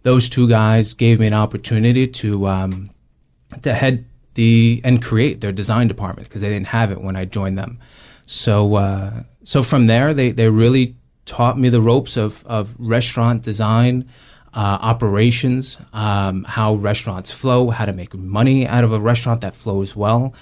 those two guys gave me an opportunity to head and create their design department because they didn't have it when I joined them. So from there, they really taught me the ropes of restaurant design, operations, how restaurants flow, how to make money out of a restaurant that flows well,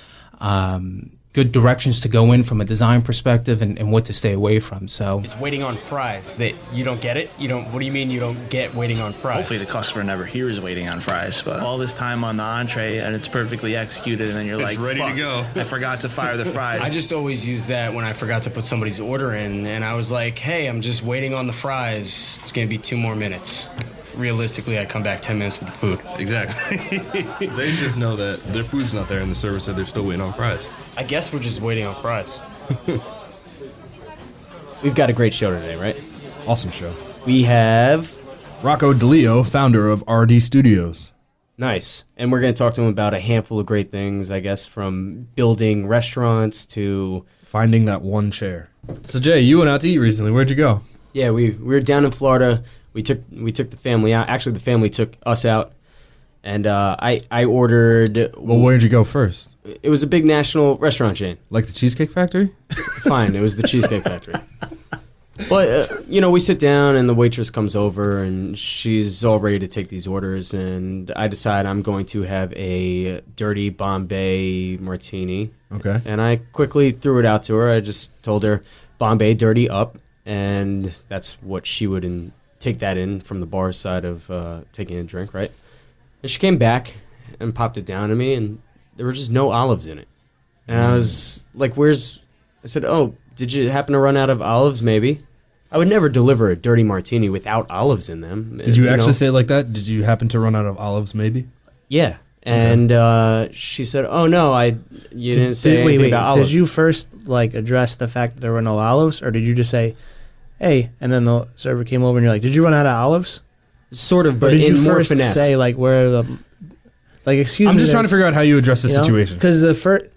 good directions to go in from a design perspective, and what to stay away from. So it's waiting on fries that you don't get it. You don't. What do you mean you don't get waiting on fries? Hopefully the customer never hears waiting on fries. But all this time on the entree and it's perfectly executed, and then you're like, ready to go. I forgot to fire the fries. I just always use that when I forgot to put somebody's order in, and I was like, hey, I'm just waiting on the fries. It's gonna be 2 more minutes. Realistically, I come back 10 minutes with the food. Exactly. They just know that their food's not there and the server said they're still waiting on fries. I guess we're just waiting on fries. We've got a great show today, right? Awesome show. We have Rocco DiLeo, founder of RD Studios. Nice. And we're going to talk to him about a handful of great things, I guess, from building restaurants to finding that one chair. So, Jay, you went out to eat recently. Where'd you go? Yeah, we were down in Florida. We took the family out. Actually, the family took us out, and I ordered. Well, where'd you go first? It was a big national restaurant chain. Like the Cheesecake Factory? Fine, it was the Cheesecake Factory. But we sit down, and the waitress comes over, and she's all ready to take these orders, and I decide I'm going to have a dirty Bombay martini. Okay. And I quickly threw it out to her. I just told her Bombay dirty up, and that's what she would take that in from the bar side of taking a drink, right? And she came back and popped it down to me, and there were just no olives in it. And I was like, I said, oh, did you happen to run out of olives maybe? I would never deliver a dirty martini without olives in them. Did you actually say it like that? Did you happen to run out of olives maybe? Yeah. And she said, oh, no, you didn't say anything about olives. Did you first address the fact that there were no olives, or did you just say, hey, and then the server came over and you're like, did you run out of olives? Sort of, but did in you more first finesse. Say where the excuse me? I'm just trying to figure out how you address the situation. Because the first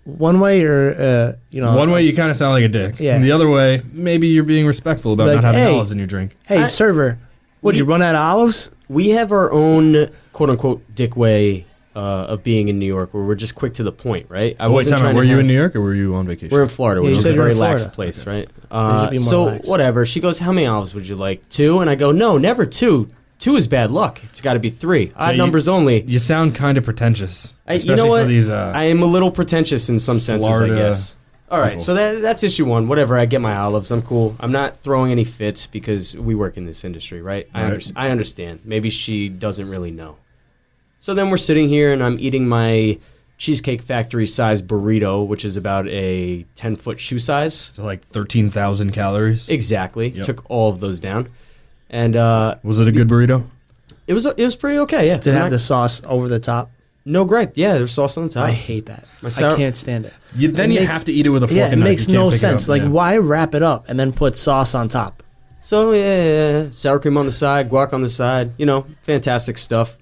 one way or one way you kind of sound like a dick. Yeah. And the other way, maybe you're being respectful about not having olives in your drink. Hey, server, did you run out of olives? We have our own quote unquote dick way of being in New York, where we're just quick to the point, right? Wait, time out. Were you in New York or were you on vacation? We're in Florida, which is a very lax place, right? So lax. whatever. She goes, how many olives would you like? 2? And I go, no, never 2. 2 is bad luck. It's got to be 3. Odd numbers only. You sound kind of pretentious. You know what? For these, I am a little pretentious in some senses, Florida I guess. All right, people. so that's issue 1. Whatever, I get my olives. I'm cool. I'm not throwing any fits because we work in this industry, right? I understand. Maybe she doesn't really know. So then we're sitting here, and I'm eating my Cheesecake Factory size burrito, which is about a 10-foot shoe size. So like 13,000 calories? Exactly. Yep. Took all of those down. And was it a good burrito? It was pretty okay, yeah. Did it have the sauce over the top? No gripe. Yeah, there's sauce on the top. I hate that. I can't stand it. You have to eat it with a fork and it knife. makes You can't no pick it sense. up. Why wrap it up and then put sauce on top? So, yeah. Sour cream on the side, guac on the side. Fantastic stuff.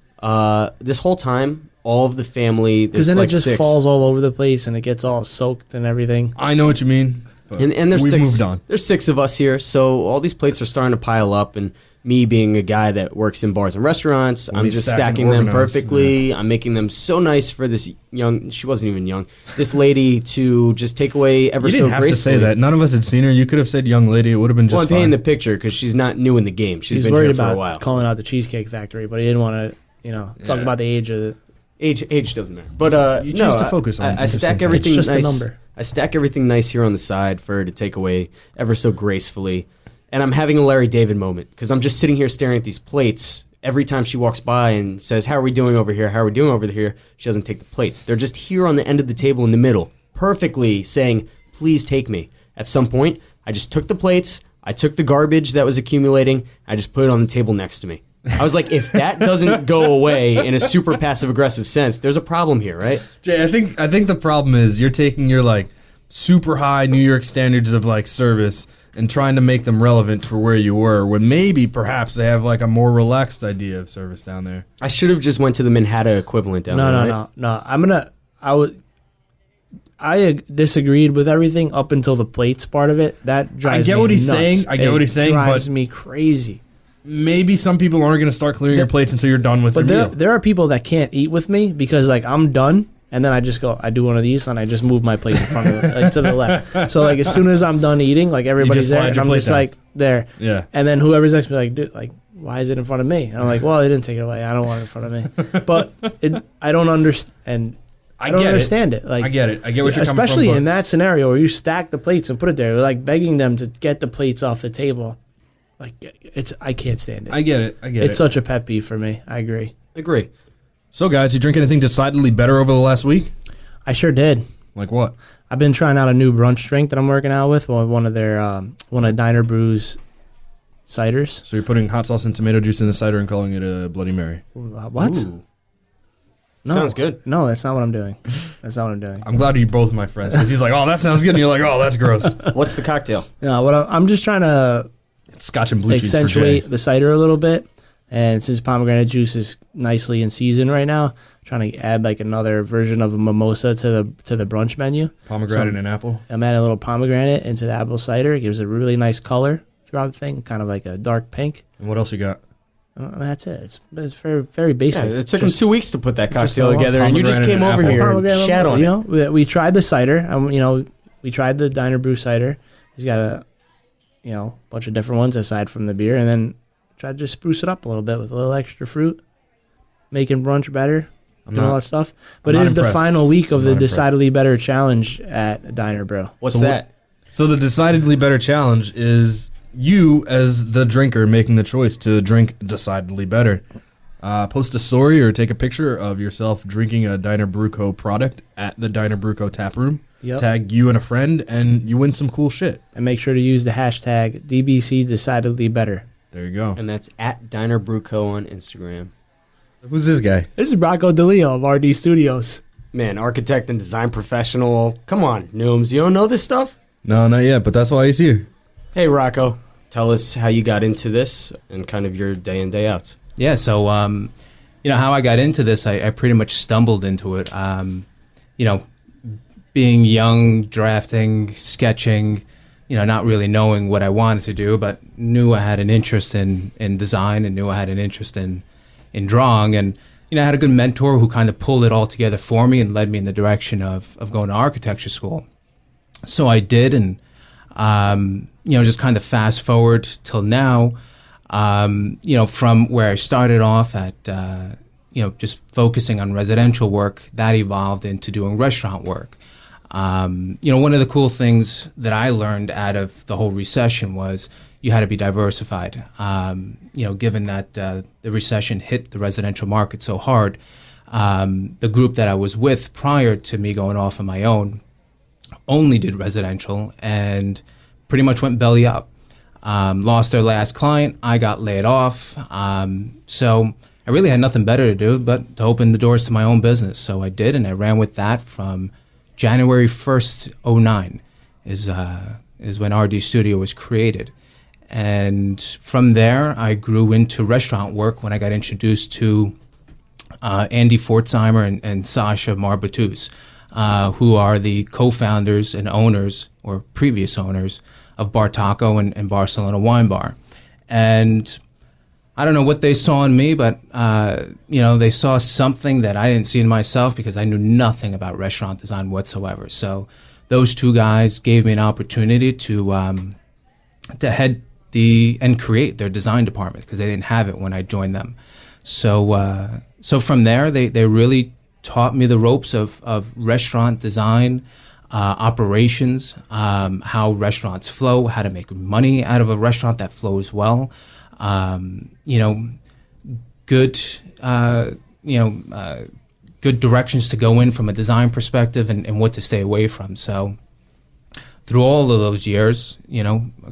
This whole time, all of the family... Because then it just falls all over the place and it gets all soaked and everything. I know what you mean. And there's we've 6. Moved on. There's 6 of us here, so all these plates are starting to pile up, and me being a guy that works in bars and restaurants, I'm just stacking them perfectly. Yeah. I'm making them so nice for this she wasn't even young, this lady to just take away ever so gracefully. You didn't have to say that. None of us had seen her. You could have said young lady. It would have been just Well, I'm fine. painting the picture because she's not new in the game. She's been worried here for about a while. Calling out the Cheesecake Factory, but he didn't want to, talk about the age of the... Age doesn't matter. But you choose to focus on I stack everything it's just nice. a number. I stack everything nice here on the side for her to take away ever so gracefully. And I'm having a Larry David moment because I'm just sitting here staring at these plates. Every time she walks by and says, how are we doing over here? How are we doing over here? She doesn't take the plates. They're just here on the end of the table in the middle, perfectly saying, please take me. At some point, I just took the plates. I took the garbage that was accumulating. I just put it on the table next to me. I was like, if that doesn't go away in a super passive-aggressive sense, there's a problem here, right? Jay, I think the problem is you're taking your super high New York standards of service and trying to make them relevant for where you were, when maybe perhaps they have a more relaxed idea of service down there. I should have just went to the Manhattan equivalent down there. No. I disagreed with everything up until the plates part of it. That drives me nuts. I get what he's saying. It drives me crazy. maybe some people aren't going to start clearing your plates until you're done with your meal. There are people that can't eat with me because like I'm done. And then I just go, I do one of these, and I just move my plate in front of it, like to the left. So like as soon as I'm done eating, like everybody's there, and I'm just like there. Yeah. And then whoever's next to me, like, dude, like, why is it in front of me? And I'm like, well, they didn't take it away. I don't want it in front of me. But I don't understand. I don't understand it. Like I get it. I get what you're coming from. Especially in that scenario where you stack the plates and put it there, you're like begging them to get the plates off the table. Like I can't stand it. I get it. It's such a pet peeve for me. I agree. So guys, you drink anything decidedly better over the last week? I sure did. Like what? I've been trying out a new brunch drink that I'm working out with. Well, one of Diner Brew's ciders. So you're putting hot sauce and tomato juice in the cider and calling it a Bloody Mary. What? Ooh. No, sounds good. No, that's not what I'm doing. That's not what I'm doing. I'm glad you're both my friends because he's like, oh, that sounds good. And you're like, oh, that's gross. What's the cocktail? No, I'm just trying to It's Scotch and blue cheese for Jay. accentuate the cider a little bit. And since pomegranate juice is nicely in season right now, I'm trying to add like another version of a mimosa to the brunch menu. Pomegranate and apple. I'm adding a little pomegranate into the apple cider. It gives a really nice color throughout the thing, kind of like a dark pink. And what else you got? That's it. It's very, very basic. Yeah, it took him 2 weeks to put that just cocktail together, and you just came pomegranate over and here and Pomegranate, shat on it. we tried the cider. We tried the Diner Brew cider. He's got a bunch of different ones aside from the beer, and then tried to just spruce it up a little bit with a little extra fruit, making brunch better, doing all that stuff. But it is the final week of the Decidedly Better Challenge at Diner Brew. What's that? So the Decidedly Better Challenge is you as the drinker making the choice to drink decidedly better. Post a story or take a picture of yourself drinking a Diner Brew Co. product at the Diner Brew Co. tap room. Yep. Tag you and a friend, and you win some cool shit. And make sure to use the hashtag DBC Decidedly Better. There you go. And that's at Diner Brew Co. on Instagram. Who's this guy? This is Rocco DiLeo of RD Studios. Man, architect and design professional. Come on, Nooms. You don't know this stuff? No, not yet, but that's why he's here. Hey, Rocco. Tell us how you got into this and kind of your day in, day outs. Yeah, so how I got into this, I pretty much stumbled into it. Being young, drafting, sketching, not really knowing what I wanted to do, but knew I had an interest in design and knew I had an interest in drawing. And, I had a good mentor who kind of pulled it all together for me and led me in the direction of going to architecture school. So I did, and, just kind of fast forward till now, from where I started off at, just focusing on residential work, that evolved into doing restaurant work. One of the cool things that I learned out of the whole recession was you had to be diversified. Given that the recession hit the residential market so hard, the group that I was with prior to me going off on my own only did residential and pretty much went belly up. Lost their last client. I got laid off. So I really had nothing better to do but to open the doors to my own business. So I did, and I ran with that from January 1st, 2009 is when RD Studio was created. And from there, I grew into restaurant work when I got introduced to Andy Fortzheimer and Sasha Marbatus, who are the co-founders and owners, or previous owners, of Bar Taco and Barcelona Wine Bar. And I don't know what they saw in me, but they saw something that I didn't see in myself because I knew nothing about restaurant design whatsoever. So those two guys gave me an opportunity to head and create their design department because they didn't have it when I joined them. So from there, they really taught me the ropes of restaurant design, operations, how restaurants flow, how to make money out of a restaurant that flows well. Good directions to go in from a design perspective and what to stay away from. So through all of those years,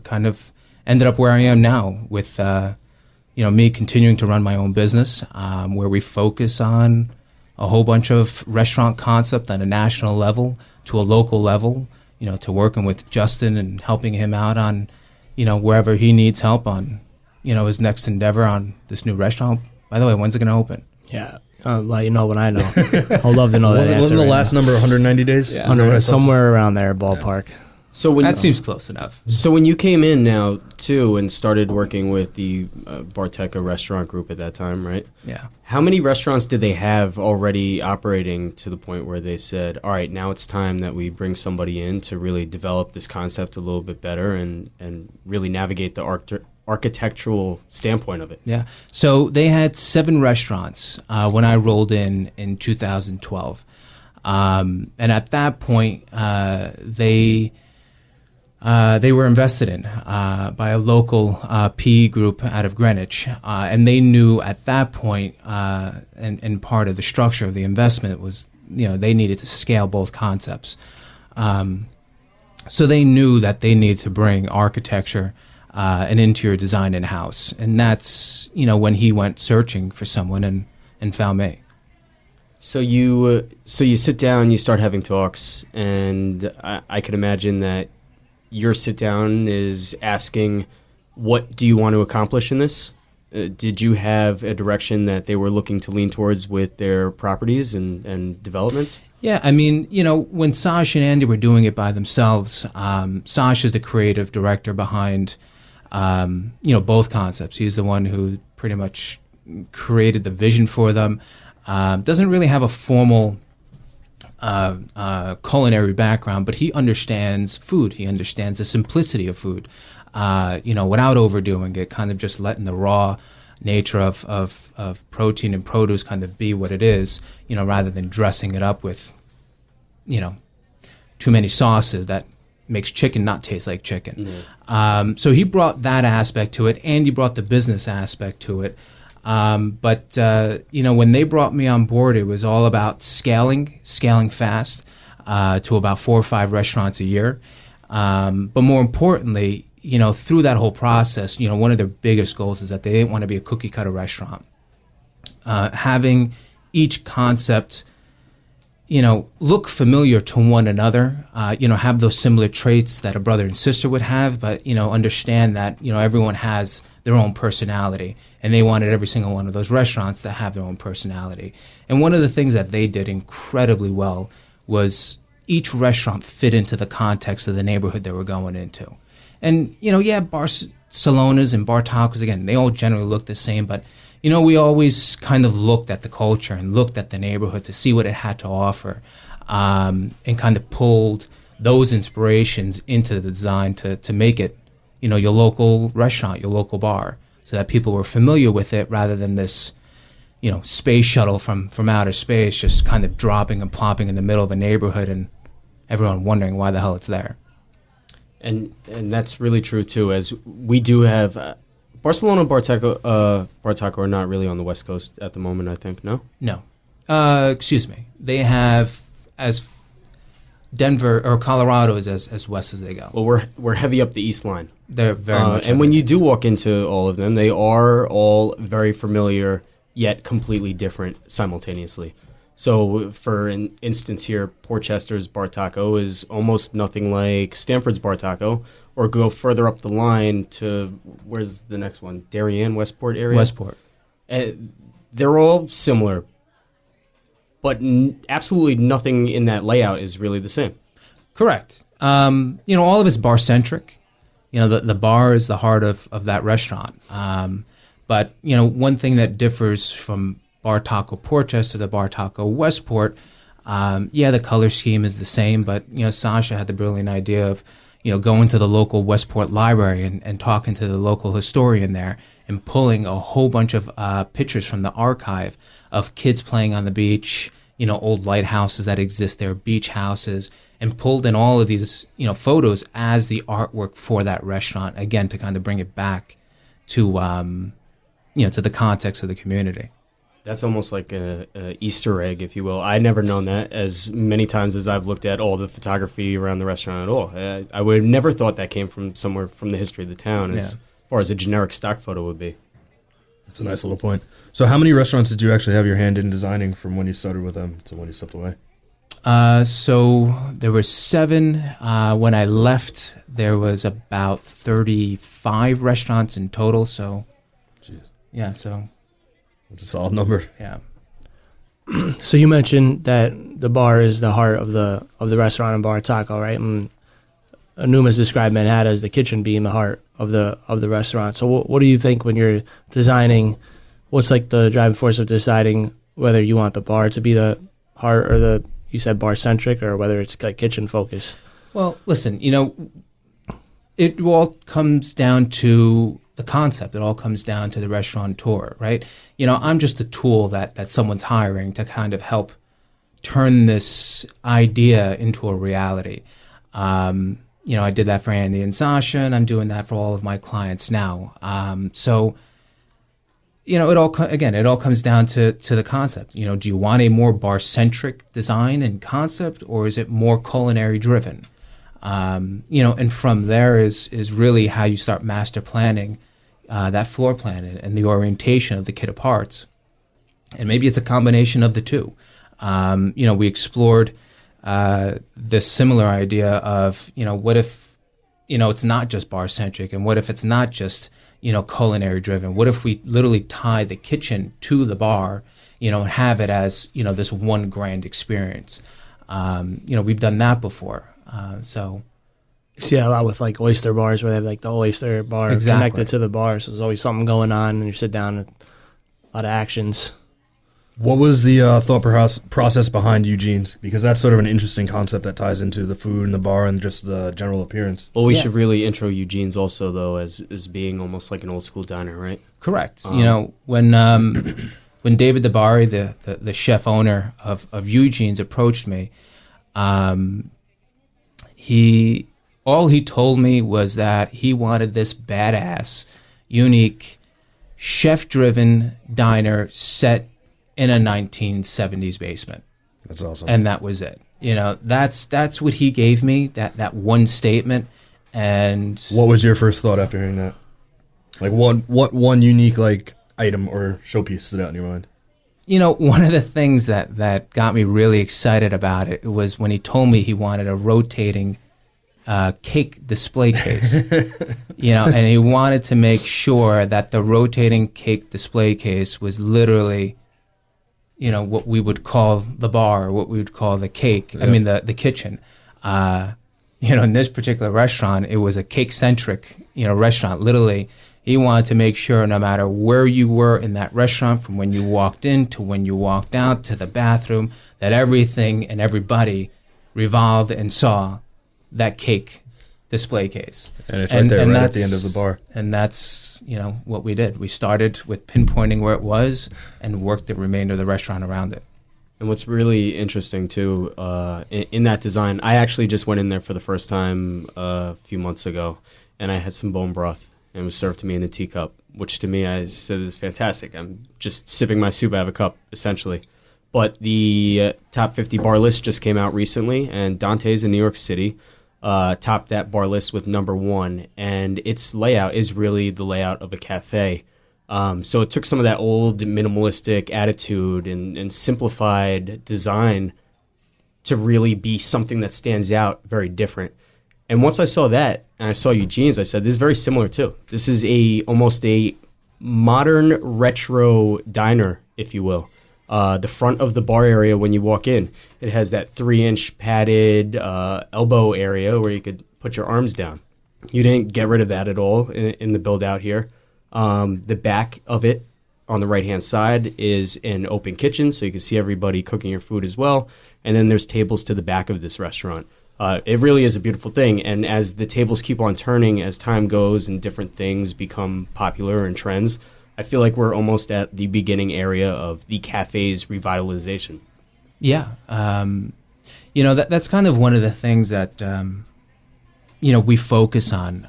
kind of ended up where I am now with, me continuing to run my own business, where we focus on a whole bunch of restaurant concept on a national level to a local level, to working with Justin and helping him out on, wherever he needs help on, his next endeavor on this new restaurant. By the way, when's it going to open? Yeah, I'll let you know when I know. I'd love to know that answer. Wasn't the right last now. number 190 days? Yeah. Somewhere around there, ballpark. Yeah. So when That seems close enough. So when you came in now too and started working with the Barteca restaurant group at that time, right? Yeah. How many restaurants did they have already operating to the point where they said, all right, now it's time that we bring somebody in to really develop this concept a little bit better and really navigate the architectural standpoint of it? Yeah. So they had 7 restaurants when I rolled in 2012. And at that point, they were invested in by a local PE group out of Greenwich, and they knew at that point, and part of the structure of the investment was, they needed to scale both concepts. So they knew that they needed to bring architecture and interior design in-house, and that's when he went searching for someone and found me. So you sit down, you start having talks, and I could imagine that your sit down is asking, what do you want to accomplish in this? Did you have a direction that they were looking to lean towards with their properties and developments? Yeah, I mean, when Sash and Andy were doing it by themselves, Sash is the creative director behind, both concepts. He's the one who pretty much created the vision for them. Doesn't really have a formal culinary background, but he understands food. He understands the simplicity of food, without overdoing it, kind of just letting the raw nature of protein and produce kind of be what it is, rather than dressing it up with, too many sauces that makes chicken not taste like chicken. Mm. So he brought that aspect to it, and he brought the business aspect to it. But when they brought me on board, it was all about scaling fast to about 4 or 5 restaurants a year. But more importantly, through that whole process, one of their biggest goals is that they didn't want to be a cookie cutter restaurant. Having each concept, look familiar to one another, have those similar traits that a brother and sister would have, but, understand that, everyone has their own personality, and they wanted every single one of those restaurants to have their own personality. And one of the things that they did incredibly well was each restaurant fit into the context of the neighborhood they were going into. And, Barcelonas and Bar Tacos, again, they all generally look the same, but, we always kind of looked at the culture and looked at the neighborhood to see what it had to offer, and kind of pulled those inspirations into the design to make it, your local restaurant, your local bar, so that people were familiar with it rather than this, space shuttle from outer space just kind of dropping and plopping in the middle of a neighborhood and everyone wondering why the hell it's there. And that's really true too, as we do have Barcelona and Barteca are not really on the West Coast at the moment, I think. No. Excuse me. They have as Denver or Colorado is as west as they go. Well, we're heavy up the East Line. They're very much. And when you do walk into all of them, they are all very familiar yet completely different simultaneously. So, for an instance here, Portchester's Bar Taco is almost nothing like Stanford's Bar Taco, or go further up the line to, where's the next one? Darien, Westport area? Westport. They're all similar, but absolutely nothing in that layout is really the same. Correct. All of it's bar-centric. The bar is the heart of that restaurant. But, one thing that differs from Bar Taco Portchester to Bar Taco Westport, the color scheme is the same, but, Sasha had the brilliant idea of, going to the local Westport library and talking to the local historian there and pulling a whole bunch of pictures from the archive of kids playing on the beach, old lighthouses that exist there, beach houses, and pulled in all of these, photos as the artwork for that restaurant, again, to kind of bring it back to, to the context of the community. That's almost like a Easter egg, if you will. I never known that as many times as I've looked at all the photography around the restaurant at all. I would have never thought that came from somewhere from the history of the town as far as a generic stock photo would be. That's a nice little point. So how many restaurants did you actually have your hand in designing from when you started with them to when you stepped away? So there were 7. When I left, there was about 35 restaurants in total. So, jeez. Yeah, so... That's a solid number. Yeah. So you mentioned that the bar is the heart of the restaurant and Bar Taco, right? And Numa's described Manhattan as the kitchen being the heart of the restaurant. So what do you think when you're designing? What's like the driving force of deciding whether you want the bar to be the heart or you said bar centric, or whether it's like kitchen focus? Well, listen, it all comes down to the concept. It all comes down to the restaurateur, right? I'm just a tool that someone's hiring to kind of help turn this idea into a reality. I did that for Andy and Sasha, and I'm doing that for all of my clients now. It all comes down to the concept. Do you want a more bar-centric design and concept, or is it more culinary driven? And from there is really how you start master planning that floor plan and the orientation of the kit of parts. And maybe it's a combination of the two. We explored this similar idea of, what if, it's not just bar-centric, and what if it's not just, culinary driven? What if we literally tie the kitchen to the bar, and have it as, this one grand experience? We've done that before. So you see that a lot with like oyster bars, where they have like the oyster bar connected to the bar, so there's always something going on, and you sit down and a lot of actions. What was the thought process behind Eugene's? Because that's sort of an interesting concept that ties into the food and the bar and just the general appearance. Well, we should really intro Eugene's also, though, as being almost like an old school diner, right? Correct. When David DeBari, the chef owner of Eugene's, approached me, all he told me was that he wanted this badass, unique, chef-driven diner set in a 1970s basement. That's awesome. And that was it. That's what he gave me, that one statement. And what was your first thought after hearing that? Like what one unique like item or showpiece stood out in your mind? One of the things that got me really excited about it was when he told me he wanted a rotating cake display case. And he wanted to make sure that the rotating cake display case was literally what we would call the bar, what we would call the cake. Yeah. I mean, the kitchen. In this particular restaurant, it was a cake-centric, restaurant. Literally, he wanted to make sure no matter where you were in that restaurant, from when you walked in to when you walked out to the bathroom, that everything and everybody revolved and saw that cake display case. And it's right there, right at the end of the bar. And that's, what we did. We started with pinpointing where it was and worked the remainder of the restaurant around it. And what's really interesting, too, in that design, I actually just went in there for the first time a few months ago, and I had some bone broth, and it was served to me in a teacup, which to me, I said, is fantastic. I'm just sipping my soup out of a cup, essentially. But the top 50 bar list just came out recently, and Dante's in New York City topped that bar list with number 1, and its layout is really the layout of a cafe. So it took some of that old minimalistic attitude and simplified design to really be something that stands out very different. And once I saw that, and I saw Eugene's, I said, this is very similar too. This is almost a modern retro diner, if you will. The front of the bar area when you walk in, it has that 3-inch padded elbow area where you could put your arms down. You didn't get rid of that at all in the build out here. The back of it on the right-hand side is an open kitchen, so you can see everybody cooking your food as well. And then there's tables to the back of this restaurant. It really is a beautiful thing. And as the tables keep on turning, as time goes and different things become popular and trends, I feel like we're almost at the beginning area of the cafe's revitalization. Yeah. That's kind of one of the things that, we focus on.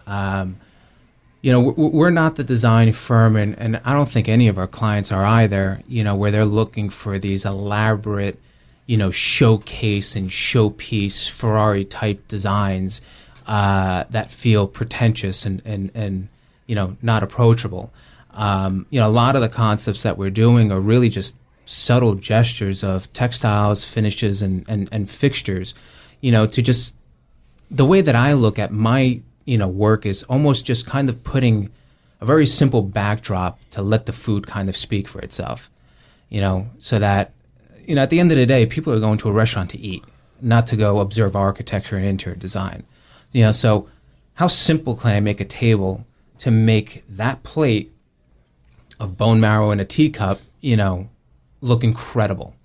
We're not the design firm, and I don't think any of our clients are either, where they're looking for these elaborate, showcase and showpiece Ferrari-type designs that feel pretentious and not approachable. A lot of the concepts that we're doing are really just subtle gestures of textiles, finishes, and fixtures, to just the way that I look at my, work is almost just kind of putting a very simple backdrop to let the food kind of speak for itself, so that, at the end of the day, people are going to a restaurant to eat, not to go observe architecture and interior design. So how simple can I make a table to make that plate of bone marrow in a teacup, look incredible?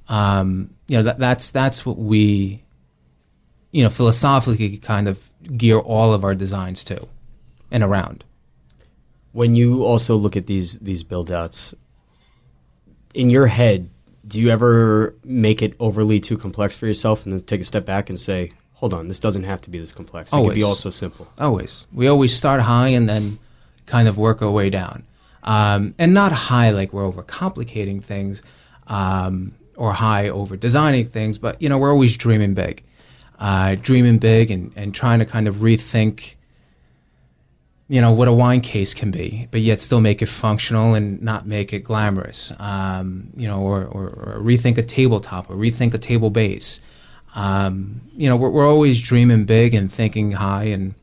That's what we, philosophically kind of gear all of our designs to and around. When you also look at these build outs, in your head, do you ever make it overly too complex for yourself and then take a step back and say, hold on, this doesn't have to be this complex. It could be also simple. Always. We always start high and then kind of work our way down. And not high like we're overcomplicating things or high over designing things, but, we're always dreaming big. And trying to kind of rethink what a wine case can be, but yet still make it functional and not make it glamorous. Or rethink a tabletop or rethink a table base. We're always dreaming big and thinking high, and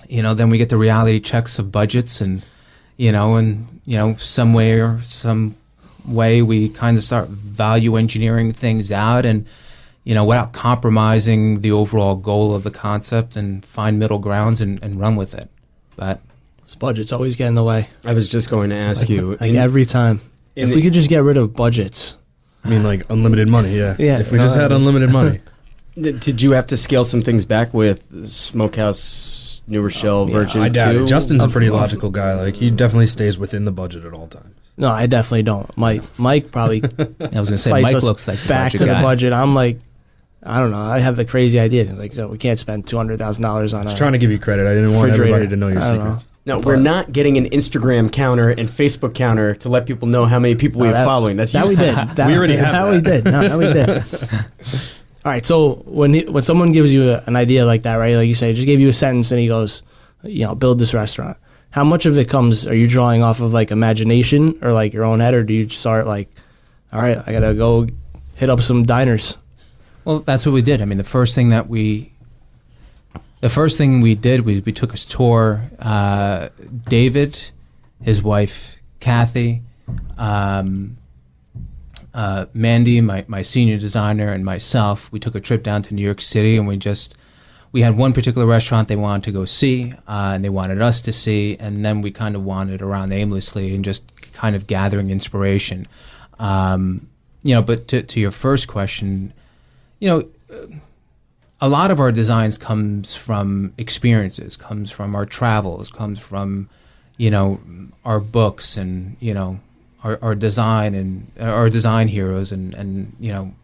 then we get the reality checks of budgets, and some way we kind of start value engineering things out, and without compromising the overall goal of the concept, and find middle grounds and run with it. But this budget's always get in the way. I was just going to ask you. Every time. If we could just get rid of budgets. I mean, like unlimited money, yeah. Yeah. If we just had unlimited money. Did you have to scale some things back with Smokehouse, New Rochelle, Virgin? I doubt it. too? Justin's a pretty logical guy. Like, he definitely stays within the budget at all times. No, I definitely don't. Mike probably I was going to say, fights Mike us looks like the back budget to guy. the budget. I'm like, I don't know. I have the crazy ideas. It's like, we can't spend $200,000 on I was trying to give you credit. I didn't want everybody to know your secrets. No, we're not getting an Instagram counter and Facebook counter to let people know how many people we have following. That's that we useless. did. That, We already have that. that. We did. No, that we did. All right. So when someone gives you an idea like that, right? Like you say, just gave you a sentence, and he goes, build this restaurant. How much of it are you drawing off of like imagination or like your own head, or do you start like, all right, I gotta go hit up some diners? Well, that's what we did. I mean, the first thing we did was we took a tour. David, his wife Kathy, Mandy, my senior designer, and myself. We took a trip down to New York City, and we had one particular restaurant they wanted to go see, and they wanted us to see, and then we kind of wandered around aimlessly and just kind of gathering inspiration. But to your first question, a lot of our designs comes from experiences, comes from our travels, comes from, our books and, our design and our design heroes and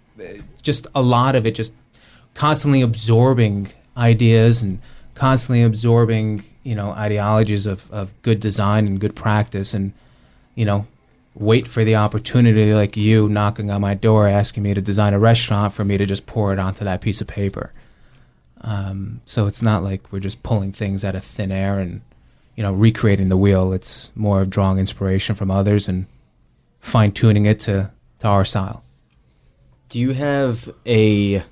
just a lot of it just constantly absorbing ideas and constantly absorbing, ideologies of good design and good practice and, wait for the opportunity like you knocking on my door asking me to design a restaurant for me to just pour it onto that piece of paper. So it's not like we're just pulling things out of thin air and, recreating the wheel. It's more of drawing inspiration from others and fine-tuning it to our style. Do you have a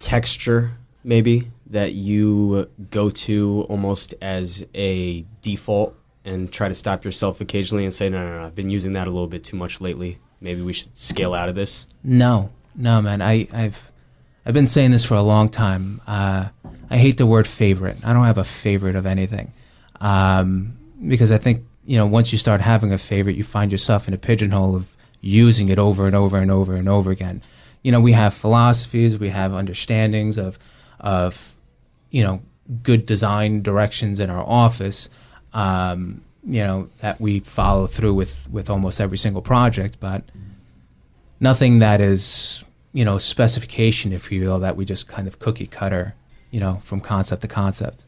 texture, maybe, that you go to almost as a default and try to stop yourself occasionally and say, no, I've been using that a little bit too much lately. Maybe we should scale out of this? No, man. I've been saying this for a long time. I hate the word favorite. I don't have a favorite of anything. Because I think, once you start having a favorite, you find yourself in a pigeonhole of using it over and over and over and over again. We have philosophies, we have understandings of good design directions in our office, that we follow through with almost every single project, but nothing that is, specification, if you will, that we just kind of cookie cutter, from concept to concept.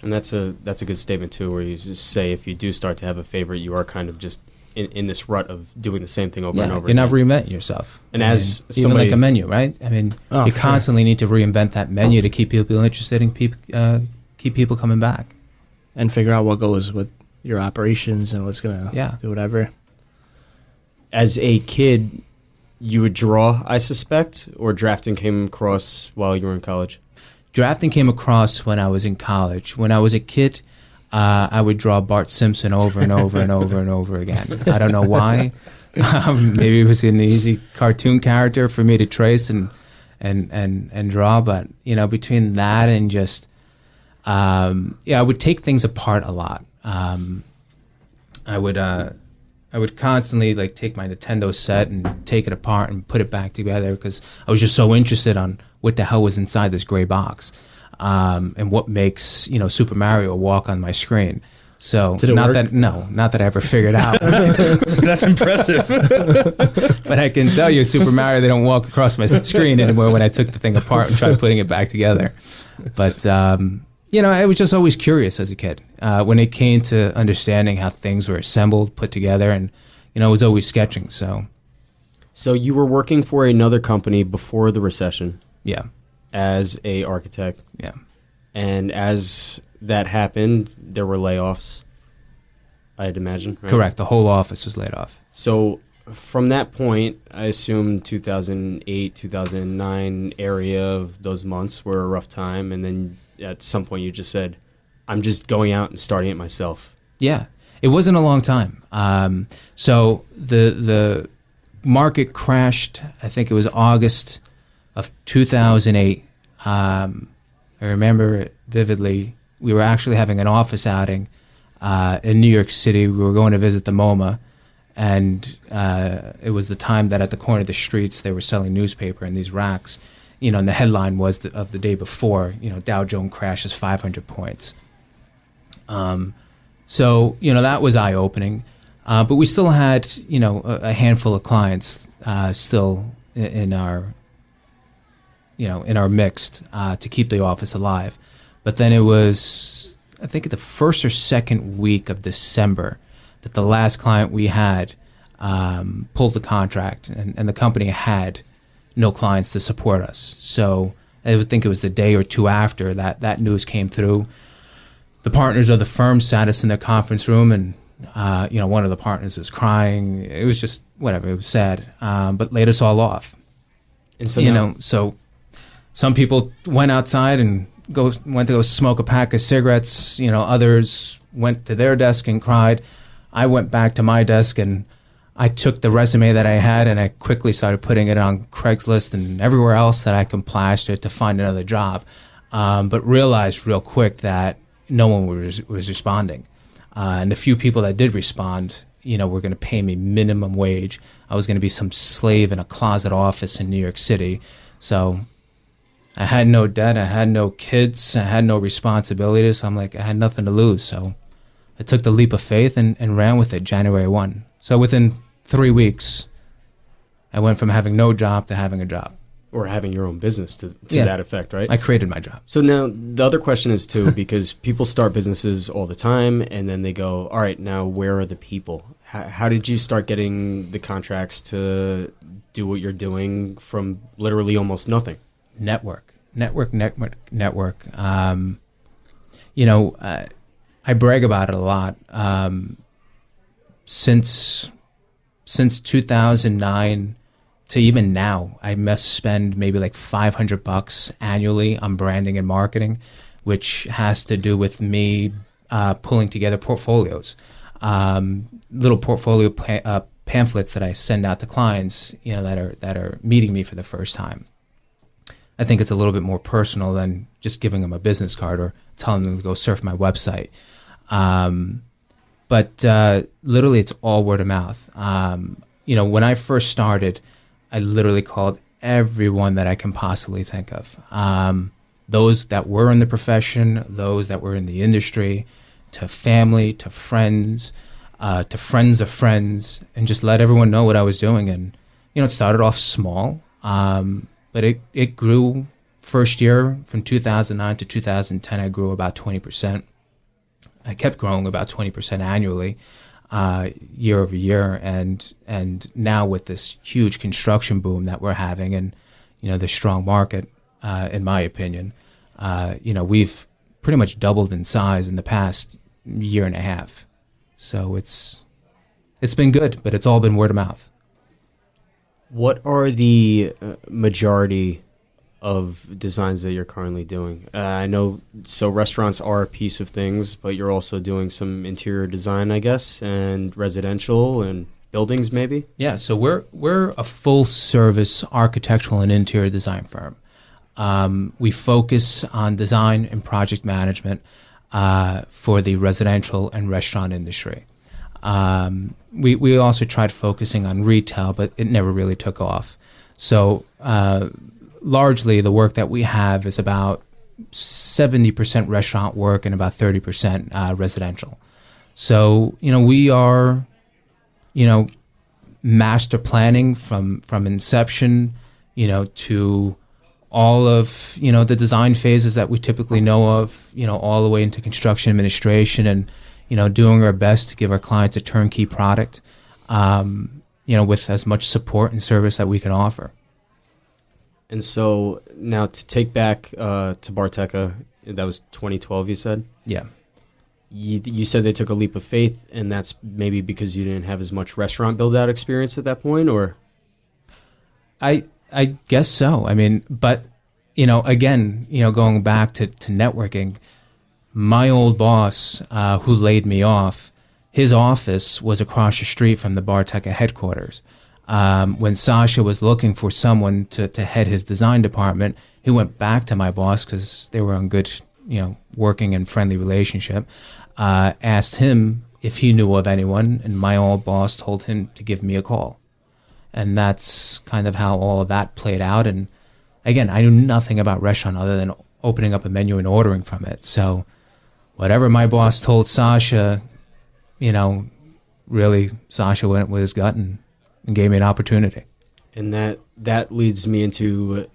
And that's a good statement too, where you just say if you do start to have a favorite, you are kind of just in this rut of doing the same thing over and over you're again. not reinventing yourself. And as even somebody, like a menu, right? I mean, you constantly need to reinvent that menu to keep people interested and keep people coming back. And figure out what goes with your operations and what's going to do whatever. As a kid, you would draw, I suspect, or drafting came across while you were in college? Drafting came across when I was in college. When I was a kid, I would draw Bart Simpson over and over and over and over again. I don't know why. Maybe it was an easy cartoon character for me to trace, and and draw. But between that and just I would take things apart a lot. I would constantly like take my Nintendo set and take it apart and put it back together because I was just so interested on what the hell was inside this gray box, and what makes Super Mario walk on my screen. So Did it not work? not that I ever figured out, That's impressive. but I can tell you, Super Mario, they don't walk across my screen anymore when I took the thing apart and tried putting it back together. But I was just always curious as a kid when it came to understanding how things were assembled, put together, and I was always sketching. So you were working for another company before the recession Yeah, as a architect, yeah. and as that happened, there were layoffs, I'd imagine. Right? Correct. The whole office was laid off. So from that point, I assume 2008, 2009 area of those months were a rough time, and then at some point you just said, I'm just going out and starting it myself. Yeah, it wasn't a long time. So the market crashed. I think it was August of 2008. I remember it vividly. We were actually having an office outing in New York City. We were going to visit the MoMA, and it was the time that at the corner of the streets they were selling newspaper in these racks. And the headline was of the day before, Dow Jones crashes 500 points. So that was eye-opening. But we still had, a handful of clients still in our mix to keep the office alive. But then it was, I think, the first or second week of December that the last client we had pulled the contract, and the company had no clients to support us. So I would think it was the day or two after that news came through. The partners of the firm sat us in their conference room, and one of the partners was crying. It was just whatever. It was sad, but laid us all off. And so So some people went outside and went to go smoke a pack of cigarettes. Others went to their desk and cried. I went back to my desk and I took the resume that I had and I quickly started putting it on Craigslist and everywhere else that I can plaster to find another job. But realized real quick that no one was responding. And the few people that did respond, were going to pay me minimum wage. I was going to be some slave in a closet office in New York City. So I had no debt, I had no kids, I had no responsibilities. I'm like, I had nothing to lose. So I took the leap of faith and ran with it January 1. So within 3 weeks, I went from having no job to having a job. or having your own business to Yeah. that effect, right? I created my job. So now the other question is too, because people start businesses all the time and then they go, all right, now where are the people? How did you start getting the contracts to do what you're doing from literally almost nothing? Network. I brag about it a lot. Since 2009 to even now, I must spend maybe like $500 annually on branding and marketing, which has to do with me pulling together portfolios, little portfolio pamphlets that I send out to clients, that are meeting me for the first time. I think it's a little bit more personal than just giving them a business card or telling them to go surf my website. But literally, it's all word of mouth. When I first started, I literally called everyone that I can possibly think of. Those that were in the profession, those that were in the industry, to family, to friends of friends, and just let everyone know what I was doing. And, it started off small, but it grew. First year, from 2009 to 2010, I grew about 20%. I kept growing about 20% annually, year over year, and now with this huge construction boom that we're having, and the strong market, in my opinion, we've pretty much doubled in size in the past year and a half. So it's been good, but it's all been word of mouth. What are the majority of designs that you're currently doing? I know, so restaurants are a piece of things, but you're also doing some interior design, I guess, and residential, and buildings, maybe? Yeah, so we're a full service architectural and interior design firm. We focus on design and project management for the residential and restaurant industry. We also tried focusing on retail, but it never really took off. So largely the work that we have is about 70% restaurant work and about 30% residential. So, we are, master planning from inception, to all of, the design phases that we typically know of, all the way into construction administration and, doing our best to give our clients a turnkey product, with as much support and service that we can offer. And so now to take back to Barteca, that was 2012, you said? Yeah. You said they took a leap of faith, and that's maybe because you didn't have as much restaurant build-out experience at that point, or? I guess so. I mean, but, again, going back to networking, my old boss who laid me off, his office was across the street from the Barteca headquarters. When Sasha was looking for someone to head his design department, he went back to my boss because they were on good, working and friendly relationship, asked him if he knew of anyone, and my old boss told him to give me a call. And that's kind of how all of that played out. And again, I knew nothing about restaurant other than opening up a menu and ordering from it. So whatever my boss told Sasha, really Sasha went with his gut and gave me an opportunity. And that leads me into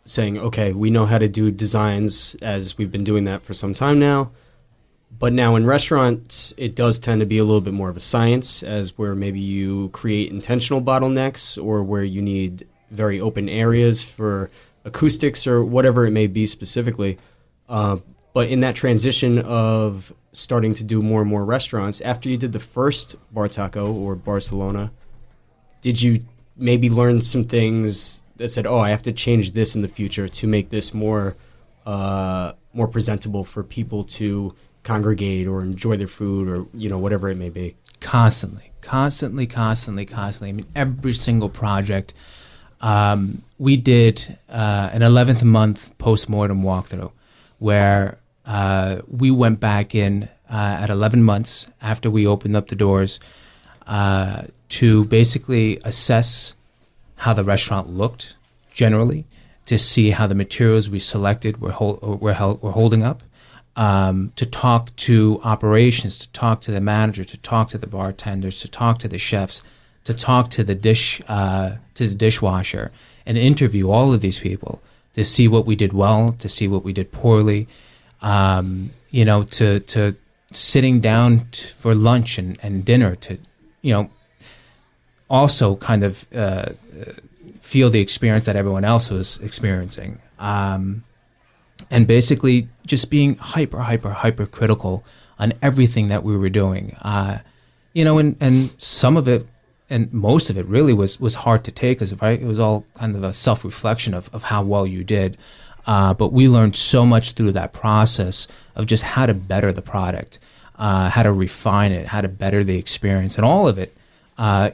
saying, okay, we know how to do designs, as we've been doing that for some time now. But now in restaurants, it does tend to be a little bit more of a science, as where maybe you create intentional bottlenecks or where you need very open areas for acoustics or whatever it may be specifically. But in that transition of starting to do more and more restaurants, after you did the first Barteca or Barcelona, did you maybe learn some things that said, I have to change this in the future to make this more presentable for people to congregate or enjoy their food or, whatever it may be? Constantly. I mean, every single project. We did an 11th month post-mortem walkthrough where we went back in at 11 months after we opened up the doors to basically assess how the restaurant looked generally, to see how the materials we selected were holding up, to talk to operations, to talk to the manager, to talk to the bartenders, to talk to the chefs, to talk to the dishwasher, and interview all of these people to see what we did well, to see what we did poorly, to sitting down for lunch and dinner to, also kind of feel the experience that everyone else was experiencing. And basically just being hyper critical on everything that we were doing. And some of it, and most of it really was hard to take, because it was all kind of a self-reflection of how well you did. But we learned so much through that process of just how to better the product, how to refine it, how to better the experience, and all of it.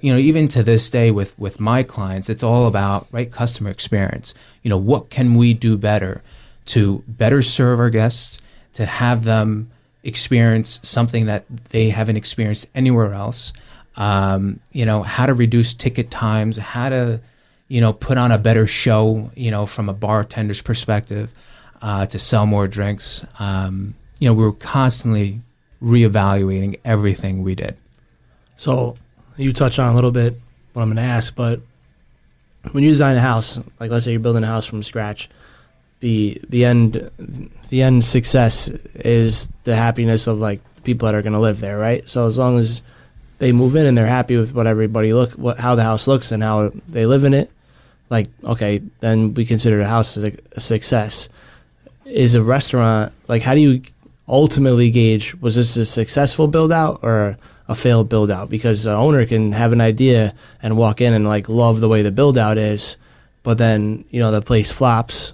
Even to this day with my clients, it's all about customer experience. What can we do better to better serve our guests, to have them experience something that they haven't experienced anywhere else. How to reduce ticket times, how to, put on a better show, from a bartender's perspective, to sell more drinks. We were constantly reevaluating everything we did. So you touch on a little bit what I'm going to ask, but when you design a house, like let's say you're building a house from scratch, the end success is the happiness of the people that are going to live there, right? So as long as they move in and they're happy with how the house looks and how they live in it, okay, then we consider the house as a success. Is a restaurant, how do you ultimately gauge, was this a successful build out or a failed build out? Because the owner can have an idea and walk in and love the way the build out is, but then, the place flops,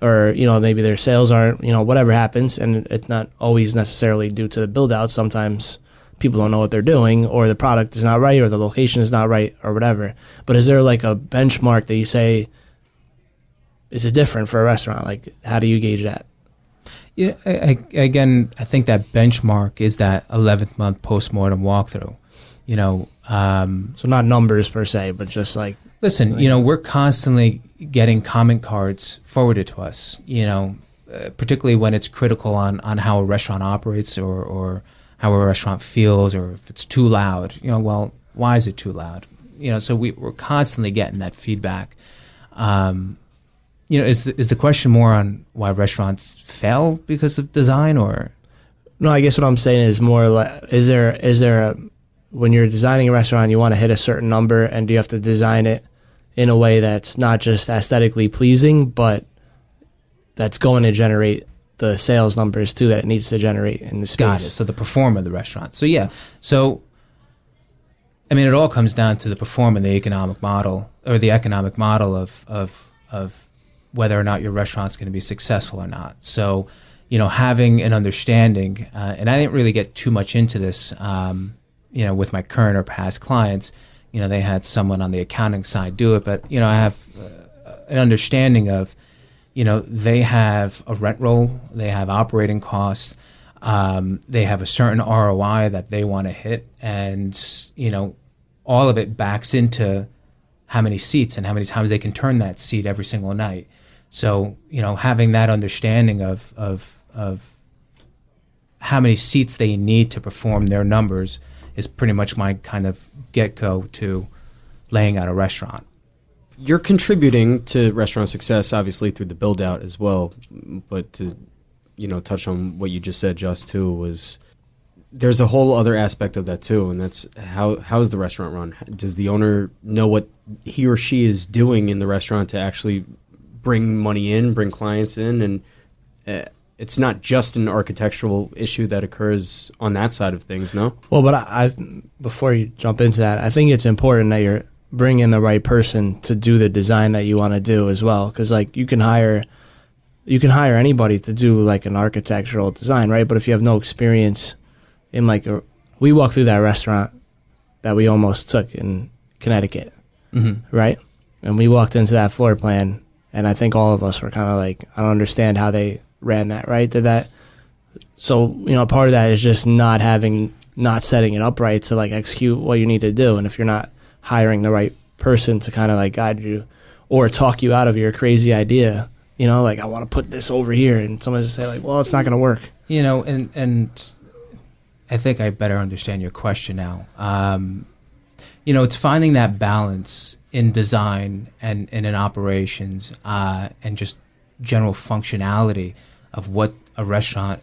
or, maybe their sales aren't, whatever happens, and it's not always necessarily due to the build out. Sometimes people don't know what they're doing, or the product is not right, or the location is not right, or whatever. But is there like a benchmark that you say, is it different for a restaurant? Like, how do you gauge that? Yeah, again, I think that benchmark is that 11th month postmortem walkthrough. You know, So not numbers per se, but just like, listen, you know, we're constantly getting comment cards forwarded to us, you know, particularly when it's critical on how a restaurant operates or how a restaurant feels, or if it's too loud, you know, well, why is it too loud? You know, so we're constantly getting that feedback. You know, is the question more on why restaurants fail because of design, or? no, I guess what I'm saying is more like, is there a, when you're designing a restaurant, you want to hit a certain number, and do you have to design it in a way that's not just aesthetically pleasing, but that's going to generate the sales numbers too that it needs to generate in the space? Got it. So the performer of the restaurant. So yeah. So, I mean, it all comes down to the performer, the economic model, or the economic model of whether or not your restaurant's going to be successful or not. So, you know, having an understanding, and I didn't really get too much into this, you know, with my current or past clients. You know, they had someone on the accounting side do it, but, you know, I have an understanding of, you know, they have a rent roll, they have operating costs, they have a certain ROI that they want to hit, and, you know, all of it backs into how many seats and how many times they can turn that seat every single night. So, you know, having that understanding of how many seats they need to perform their numbers is pretty much my kind of get-go to laying out a restaurant. You're contributing to restaurant success, obviously, through the build-out as well. But to, you know, touch on what you just said, Just, too, was there's a whole other aspect of that, too, and that's how's the restaurant run? Does the owner know what he or she is doing in the restaurant to actually bring money in, bring clients in? And it's not just an architectural issue that occurs on that side of things, no? Well, but I before you jump into that, I think it's important that you're bringing the right person to do the design that you want to do as well, because like you can hire anybody to do like an architectural design, right? But if you have no experience in like we walked through that restaurant that we almost took in Connecticut, right? And we walked into that floor plan, and I think all of us were kind of like, I don't understand how they ran that, right? Did that? So, you know, part of that is just not setting it up right to like execute what you need to do. And if you're not hiring the right person to kind of like guide you or talk you out of your crazy idea, you know, like I want to put this over here, and someone's just say like, well, it's not going to work. You know, and I think I better understand your question now. You know, it's finding that balance in design and in operations, and just general functionality of what a restaurant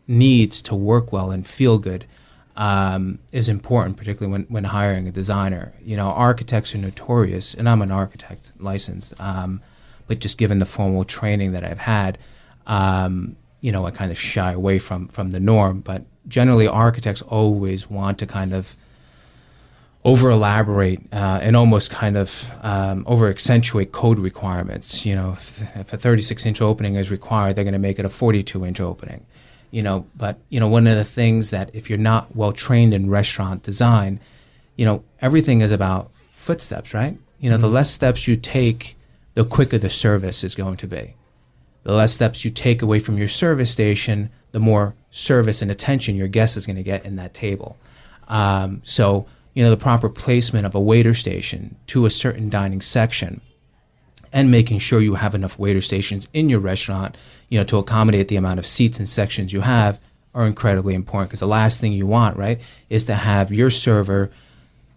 needs to work well and feel good, is important, particularly when hiring a designer. You know, architects are notorious, and I'm an architect licensed, but just given the formal training that I've had, you know, I kind of shy away from the norm. But generally, architects always want to kind of over-elaborate and almost kind of over-accentuate code requirements. You know, if a 36-inch opening is required, they're going to make it a 42-inch opening. You know, but, you know, one of the things that if you're not well-trained in restaurant design, you know, everything is about footsteps, right? You know, the less steps you take, the quicker the service is going to be. The less steps you take away from your service station, the more service and attention your guest is going to get in that table. So, you know, the proper placement of a waiter station to a certain dining section, and making sure you have enough waiter stations in your restaurant, you know, to accommodate the amount of seats and sections you have, are incredibly important. Because the last thing you want, right, is to have your server,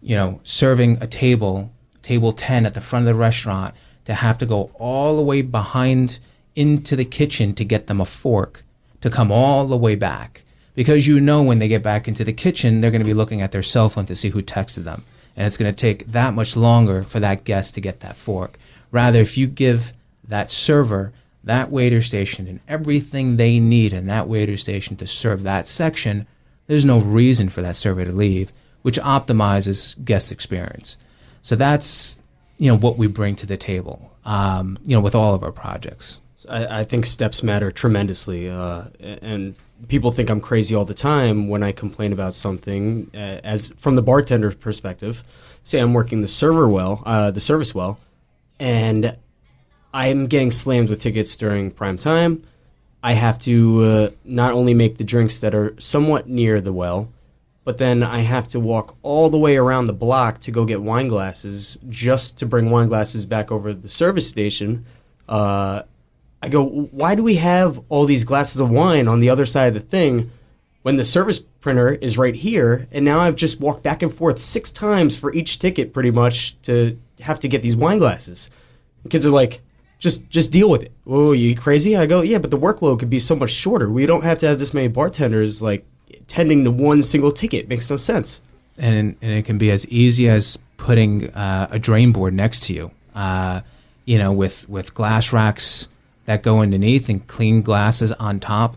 you know, serving a table 10 at the front of the restaurant, to have to go all the way behind into the kitchen to get them a fork, to come all the way back. Because you know when they get back into the kitchen, they're going to be looking at their cell phone to see who texted them. And it's going to take that much longer for that guest to get that fork. Rather, if you give that server that waiter station and everything they need in that waiter station to serve that section, there's no reason for that server to leave, which optimizes guest experience. So that's, you know, what we bring to the table, you know, with all of our projects. I think steps matter tremendously, and people think I'm crazy all the time when I complain about something. As from the bartender's perspective, say I'm working the service well, and I'm getting slammed with tickets during prime time. I have to not only make the drinks that are somewhat near the well, but then I have to walk all the way around the block to go get wine glasses just to bring wine glasses back over to the service station. I go, why do we have all these glasses of wine on the other side of the thing when the service printer is right here? And now I've just walked back and forth 6 times for each ticket pretty much to have to get these wine glasses. And kids are like, just deal with it. Oh, you crazy? I go, yeah, but the workload could be so much shorter. We don't have to have this many bartenders like tending to one single ticket. Makes no sense. And it can be as easy as putting a drain board next to you, with glass racks that go underneath and clean glasses on top,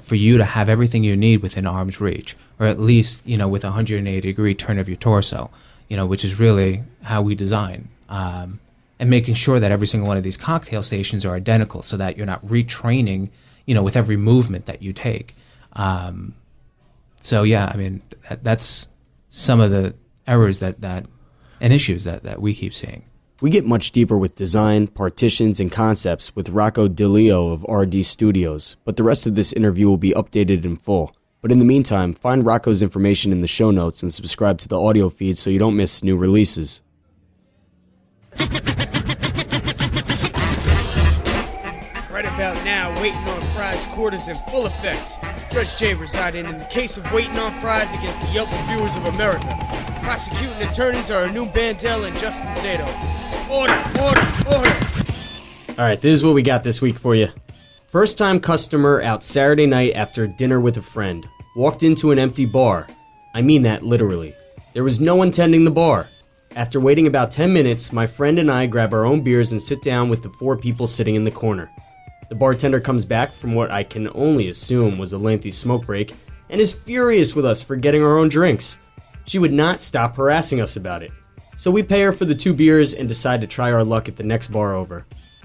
for you to have everything you need within arm's reach, or at least, with a 180-degree turn of your torso, which is really how we design. And making sure that every single one of these cocktail stations are identical so that you're not retraining, with every movement that you take. So, yeah, I mean, that's some of the errors and issues that we keep seeing. We get much deeper with design, partitions, and concepts with Rocco DiLeo of RD Studios, but the rest of this interview will be updated in full. But in the meantime, find Rocco's information in the show notes and subscribe to the audio feed so you don't miss new releases. Right about now, Waiting on Fries Court is in full effect. Judge J residing in the case of Waiting on Fries against the Yelp Reviewers of America. Prosecuting attorneys are Anu Bandel and Justin Zato. Order! All right, this is what we got this week for you. First-time customer out Saturday night after dinner with a friend. Walked into an empty bar. I mean that literally. There was no one tending the bar. After waiting about 10 minutes, my friend and I grab our own beers and sit down with the 4 people sitting in the corner. The bartender comes back from what I can only assume was a lengthy smoke break and is furious with us for getting our own drinks. She would not stop harassing us about it. So we pay her for the 2 beers and decide to try our luck at the next bar over.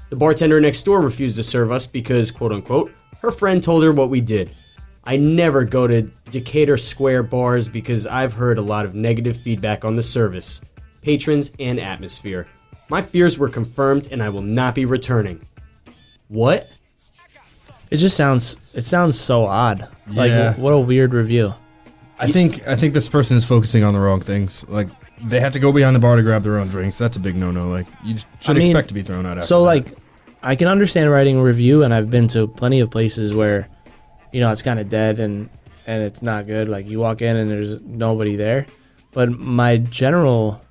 The bartender next door refused to serve us because, quote unquote, her friend told her what we did. I never go to Decatur Square bars because I've heard a lot of negative feedback on the service, patrons, and atmosphere. My fears were confirmed and I will not be returning. What? It sounds so odd. Yeah. Like, what a weird review. I think this person is focusing on the wrong things. Like, they have to go behind the bar to grab their own drinks. That's a big no-no. Like, you should expect to be thrown out after So, that. like, I can understand writing a review, and I've been to plenty of places where, it's kind of dead and it's not good. Like, you walk in and there's nobody there. But my general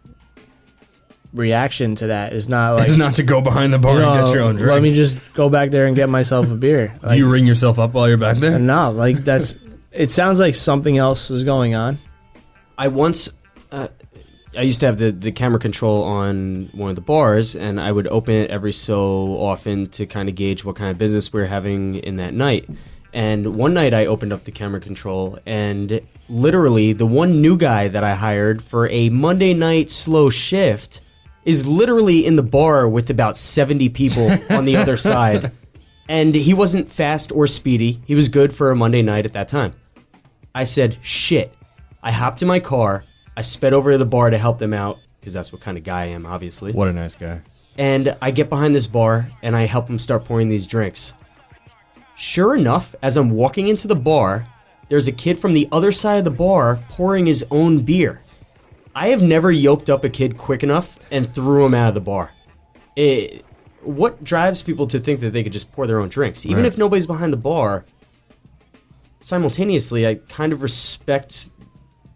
reaction to that is not like... It's not to go behind the bar and get your own drink. Let me just go back there and get myself a beer. Like, Do you ring yourself up while you're back there? No, like, that's... It sounds like something else is going on. I once... I used to have the camera control on one of the bars, and I would open it every so often to kind of gauge what kind of business we were having in that night. And one night I opened up the camera control, and literally the one new guy that I hired for a Monday night slow shift is literally in the bar with about 70 people on the other side. And he wasn't fast or speedy. He was good for a Monday night at that time. I said, shit. I hopped in my car. I sped over to the bar to help them out, because that's what kind of guy I am, obviously. What a nice guy. And I get behind this bar, and I help them start pouring these drinks. Sure enough, as I'm walking into the bar, there's a kid from the other side of the bar pouring his own beer. I have never yoked up a kid quick enough and threw him out of the bar. What drives people to think that they could just pour their own drinks? Even if nobody's behind the bar, simultaneously, I kind of respect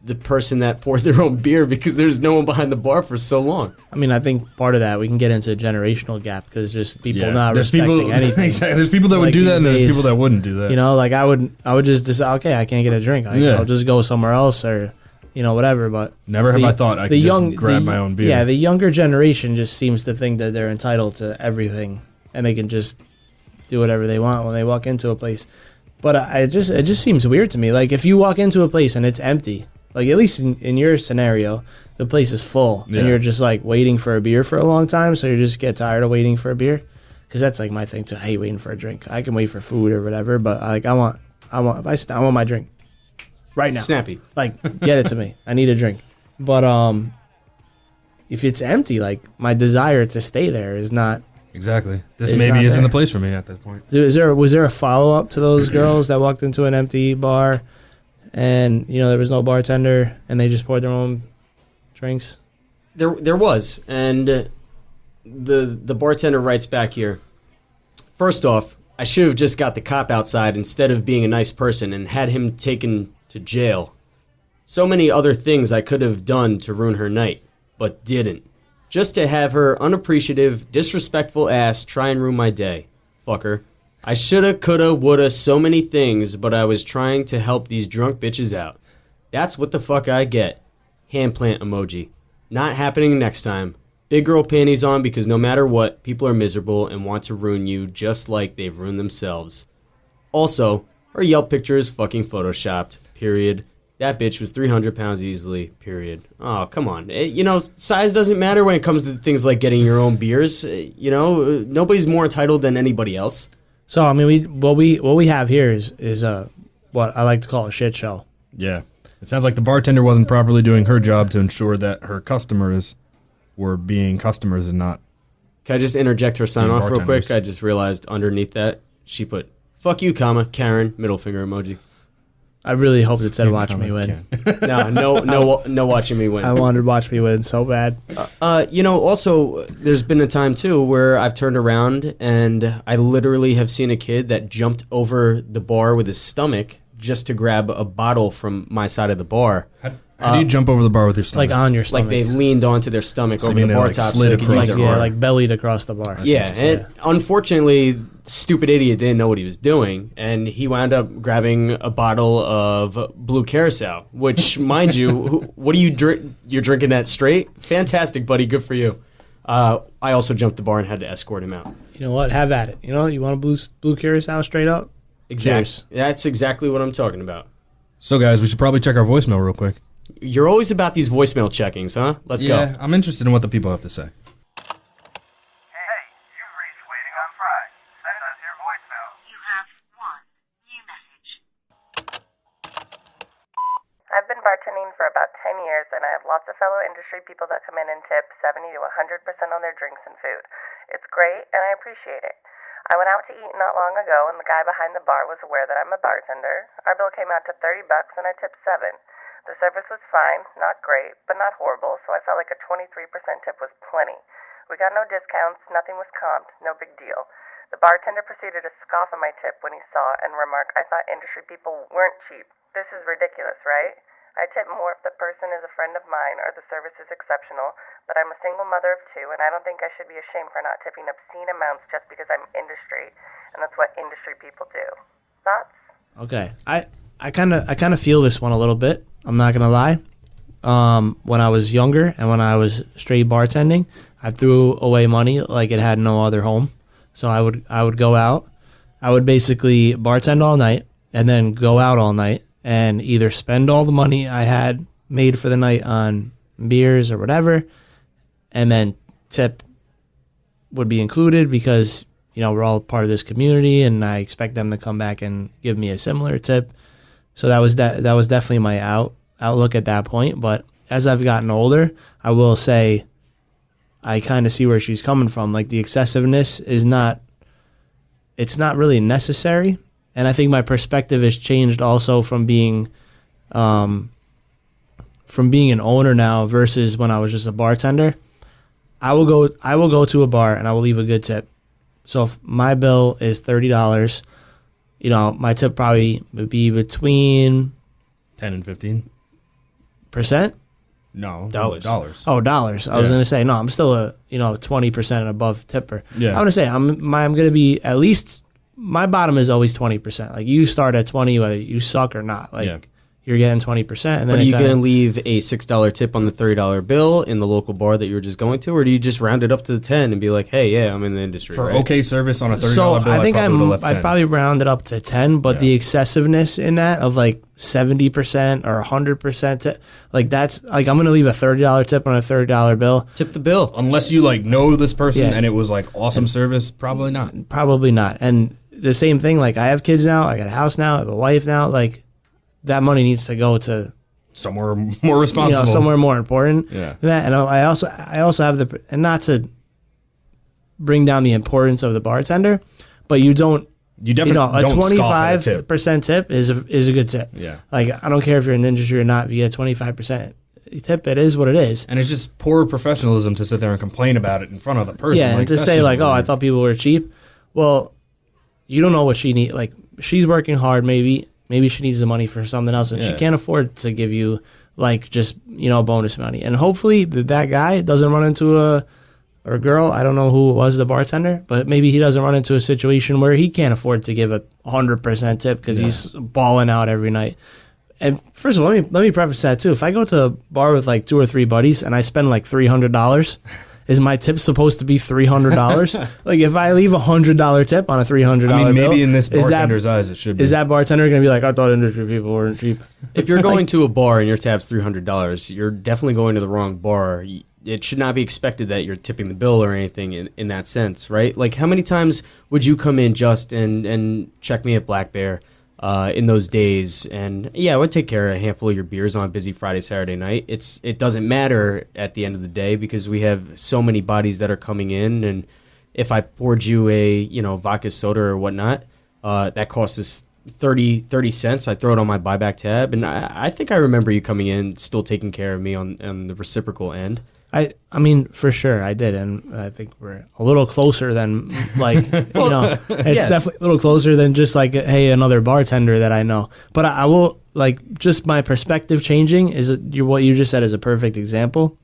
the person that poured their own beer because there's no one behind the bar for so long. I mean, I think part of that, we can get into a generational gap because just people not respecting anything. Exactly. There's people that would do that and there's people that wouldn't do that. Like I would just decide, okay, I can't get a drink. I'll just go somewhere else or, whatever. But never have I thought I could just grab my own beer. Yeah, the younger generation just seems to think that they're entitled to everything and they can just do whatever they want when they walk into a place. But it just seems weird to me. Like if you walk into a place and it's empty, like at least in your scenario, the place is full and you're just like waiting for a beer for a long time, so you just get tired of waiting for a beer. Because that's like my thing too. I hate waiting for a drink. I can wait for food or whatever, but like I want I want my drink right now. Snappy. Like, get it to me. I need a drink. But if it's empty, like, my desire to stay there is not. Exactly. This It's maybe not isn't there. the place for me at that point. Was there a follow up to those girls that walked into an empty bar, and there was no bartender, and they just poured their own drinks? There was, and the bartender writes back here. First off, I should have just got the cop outside instead of being a nice person and had him taken to jail. So many other things I could have done to ruin her night, but didn't. Just to have her unappreciative, disrespectful ass try and ruin my day. Fucker. I shoulda, coulda, woulda, so many things, but I was trying to help these drunk bitches out. That's what the fuck I get. Handplant emoji. Not happening next time. Big girl panties on because no matter what, people are miserable and want to ruin you just like they've ruined themselves. Also, her Yelp picture is fucking photoshopped. Period. That bitch was 300 pounds easily. Period. Oh, come on. Size doesn't matter when it comes to things like getting your own beers. Nobody's more entitled than anybody else. So I mean, what we have here is what I like to call a shit show. Yeah. It sounds like the bartender wasn't properly doing her job to ensure that her customers were being customers and not. Can I just interject her sign off real quick? Bartenders. I just realized underneath that, she put, fuck you, comma, Karen, middle finger emoji. I really hoped it said "Watch me win." No watching me win. I wanted to watch me win so bad. Also, there's been a time, too, where I've turned around and I literally have seen a kid that jumped over the bar with his stomach just to grab a bottle from my side of the bar. How do you jump over the bar with your stomach? Like on your stomach. Like they leaned onto their stomach So over you the mean bar they, like, top. slid they could across use the their bar. like bellied across the bar. Yeah, and unfortunately, stupid idiot didn't know what he was doing, and he wound up grabbing a bottle of blue Curacao, which, mind you, what do you drink? You're drinking that straight? Fantastic, buddy. Good for you. I also jumped the bar and had to escort him out. You know what? Have at it. You want a blue Curacao straight up? Cheers. That's exactly what I'm talking about. So, guys, we should probably check our voicemail real quick. You're always about these voicemail checkings, huh? Let's go. Yeah, I'm interested in what the people have to say. Hey, you've reached Waiting on Fries. Send us your voicemail. You have one new message. I've been bartending for about 10 years, and I have lots of fellow industry people that come in and tip 70 to 100% on their drinks and food. It's great, and I appreciate it. I went out to eat not long ago, and the guy behind the bar was aware that I'm a bartender. Our bill came out to $30, and I tipped $7. The service was fine, not great, but not horrible, so I felt like a 23% tip was plenty. We got no discounts, nothing was comped, no big deal. The bartender proceeded to scoff at my tip when he saw it and remark, I thought industry people weren't cheap. This is ridiculous, right? I tip more if the person is a friend of mine or the service is exceptional, but I'm a single mother of two, and I don't think I should be ashamed for not tipping obscene amounts just because I'm industry, and that's what industry people do. Thoughts? Okay. I kind of feel this one a little bit. I'm not gonna lie. When I was younger and when I was straight bartending, I threw away money like it had no other home. So I would go out. I would basically bartend all night and then go out all night and either spend all the money I had made for the night on beers or whatever, and then tip would be included because we're all part of this community and I expect them to come back and give me a similar tip. So that was definitely my outlook at that point. But as I've gotten older, I will say I kind of see where she's coming from. Like the excessiveness it's not really necessary. And I think my perspective has changed also from being an owner now versus when I was just a bartender. I will go to a bar and I will leave a good tip. So if my bill is $30, my tip probably would be between 10 and 15? percent. No. Dollars. Oh, dollars. I was gonna say no. I'm still a 20% and above tipper. Yeah. I'm gonna say I'm gonna be at least my bottom is always 20%. Like you start at 20 whether you suck or not. Like you're getting 20%. And then But are you going to leave a $6 tip on the $30 bill in the local bar that you were just going to, or do you just round it up to the 10 and be like, hey, yeah, I'm in the industry, For right? okay service on a $30 So bill, I think I'd I'd probably round it up to 10, but the excessiveness in that of like 70% or 100%, like that's like I'm gonna leave a $30 tip on a $30 bill. Tip the bill. Unless you know this person Yeah. and it was like awesome service, probably not. Probably not. And the same thing. Like I have kids now, I got a house now, I have a wife now. Like that money needs to go to somewhere more responsible, somewhere more important. Yeah. Than that. And I also have and not to bring down the importance of the bartender, but you definitely a 25% tip is a good tip. Yeah. Like I don't care if you're in the industry or not, if you get 25% tip, it is what it is. And it's just poor professionalism to sit there and complain about it in front of the person. Yeah, and to say like, I thought people were cheap. Well, you don't know what she needs. Like she's working hard. Maybe she needs the money for something else, and she can't afford to give you like just bonus money. And hopefully that guy doesn't run into or girl, I don't know who was the bartender, but maybe he doesn't run into a situation where he can't afford to give a 100% tip because he's balling out every night. And first of all, let me preface that too. If I go to a bar with like 2 or 3 buddies and I spend like $300, is my tip supposed to be $300? Like if I leave $100 tip on a $300 bill, maybe in this bartender's eyes it should be. Is that bartender going to be like, I thought industry people weren't cheap? If you're going to a bar and your tab's $300, you're definitely going to the wrong bar. It should not be expected that you're tipping the bill or anything in that sense, right? Like how many times would you come in just and check me at Black Bear in those days? And yeah, I would take care of a handful of your beers on a busy Friday, Saturday night. It doesn't matter at the end of the day because we have so many bodies that are coming in. And if I poured you a vodka soda or whatnot, that costs us 30 cents. I throw it on my buyback tab, and I think I remember you coming in still taking care of me on the reciprocal end. I mean, for sure, I did, and I think we're a little closer than, like, it's definitely a little closer than just, like, hey, another bartender that I know. But I will, like, just my perspective changing is what you just said is a perfect example.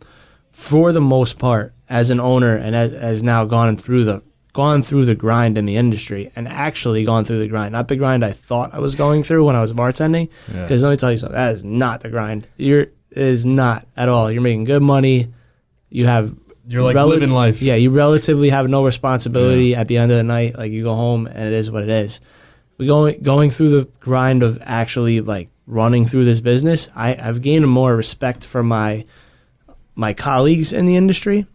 For the most part, as an owner and has now gone through the grind in the industry and actually gone through the grind, not the grind I thought I was going through when I was bartending, because let me tell you something, that is not the grind. It is not at all. You're making good money. You're like living life. Yeah, you relatively have no responsibility at the end of the night. Like you go home and it is what it is. We going through the grind of actually like running through this business. I've gained more respect for my colleagues in the industry.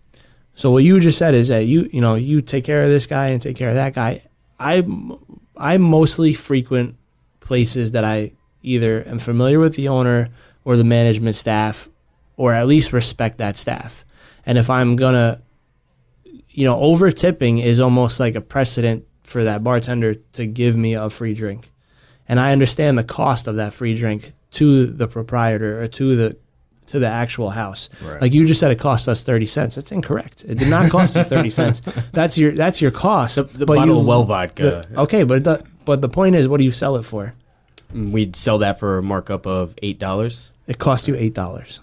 So what you just said is that you take care of this guy and take care of that guy. I mostly frequent places that I either am familiar with the owner or the management staff, or at least respect that staff. And if I'm gonna, over tipping is almost like a precedent for that bartender to give me a free drink. And I understand the cost of that free drink to the proprietor or to the actual house. Right. Like you just said, it cost us 30 cents. That's incorrect. It did not cost you 30 cents. That's your cost. The bottle of well vodka. But the point is, what do you sell it for? We'd sell that for a markup of $8. It cost you $8.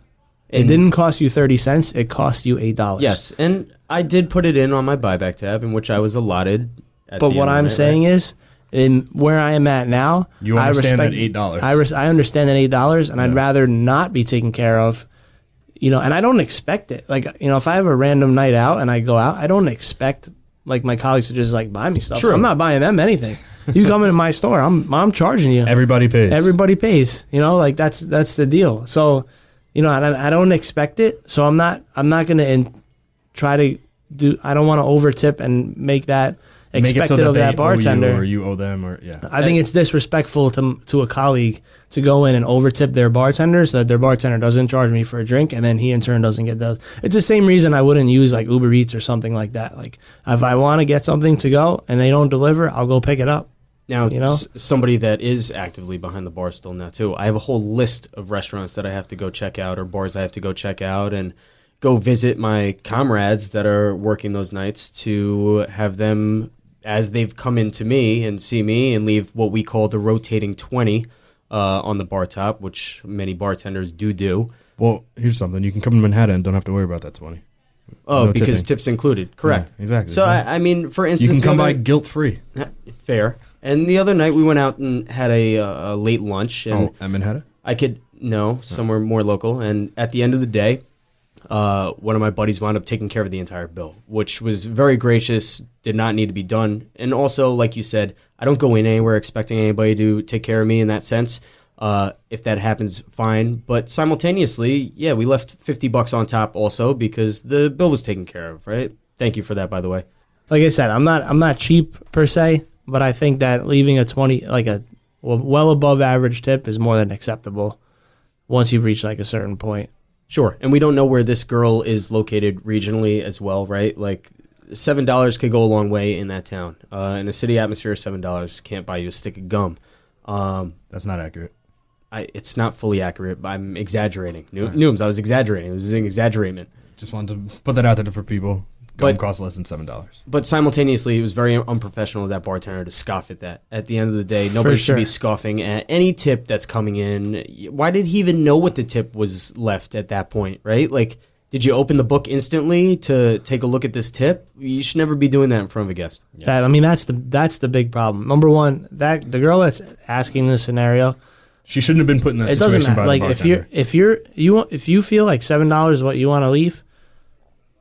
It didn't cost you 30 cents. It cost you $8. Yes, and I did put it in on my buyback tab, in which I was allotted. But what I'm saying is, in where I am at now, you understand that $8. I understand that $8, and I'd rather not be taken care of. And I don't expect it. Like, if I have a random night out and I go out, I don't expect like my colleagues to just like buy me stuff. True. I'm not buying them anything. You come into my store, I'm charging you. Everybody pays. Everybody pays. Like that's the deal. So. I don't expect it, so I'm not going to try to do. I don't want to over tip and make that expected of that bartender, or you owe them, or I think it's disrespectful to a colleague to go in and over tip their bartender so that their bartender doesn't charge me for a drink, and then he in turn doesn't get those. It's the same reason I wouldn't use like Uber Eats or something like that. Like if I want to get something to go and they don't deliver, I'll go pick it up. Now, somebody that is actively behind the bar still now, too. I have a whole list of restaurants that I have to go check out or bars I have to go check out and go visit my comrades that are working those nights to have them, as they've come in to me and see me and leave what we call the rotating 20 on the bar top, which many bartenders do. Well, here's something. You can come to Manhattan and don't have to worry about that 20. Oh, because tips included. Correct. Yeah, exactly. So, I mean, for instance... You can come by guilt-free. Fair. And the other night we went out and had a late lunch. And at Manhattan? Somewhere more local. And at the end of the day, one of my buddies wound up taking care of the entire bill, which was very gracious, did not need to be done. And also, like you said, I don't go in anywhere expecting anybody to take care of me in that sense. If that happens, fine. But simultaneously, we left $50 on top also because the bill was taken care of, right? Thank you for that, by the way. Like I said, I'm not cheap per se, but I think that leaving a 20, like a well above average tip is more than acceptable once you've reached like a certain point. Sure. And we don't know where this girl is located regionally as well, right? Like $7 could go a long way in that town. In a city atmosphere, $7 can't buy you a stick of gum. That's not accurate. It's not fully accurate, but I'm exaggerating. Nooms, I was exaggerating. It was an exaggerament. Just wanted to put that out there for people. Gum costs less than $7. But simultaneously, it was very unprofessional of that bartender to scoff at that. At the end of the day, nobody should be scoffing at any tip that's coming in. Why did he even know what the tip was left at that point, right? Like, did you open the book instantly to take a look at this tip? You should never be doing that in front of a guest. Yeah. I mean, that's the big problem. Number one, that the girl that's asking this scenario, she shouldn't have been put in that situation. Doesn't matter. By like the bartender. if you feel like $7 is what you want to leave,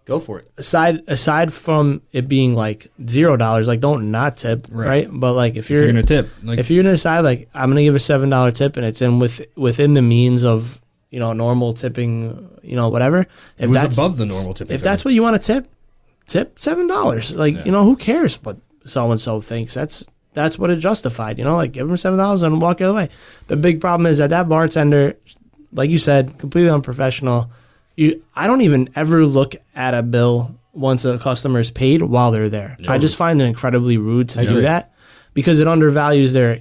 go for it. Aside from it being like $0, like don't not tip, right? But like if you're gonna tip, like, if you're gonna decide like I'm gonna give a $7 tip and it's within the means of normal tipping, whatever. If it was that's above the normal tipping. If that's what you want to tip $7. Like who cares what so and so thinks? That's what it justified. Like give them $7 and walk the other way. The big problem is that bartender, like you said, completely unprofessional. I don't even ever look at a bill once a customer is paid while they're there. I just find it incredibly rude to do that because it undervalues their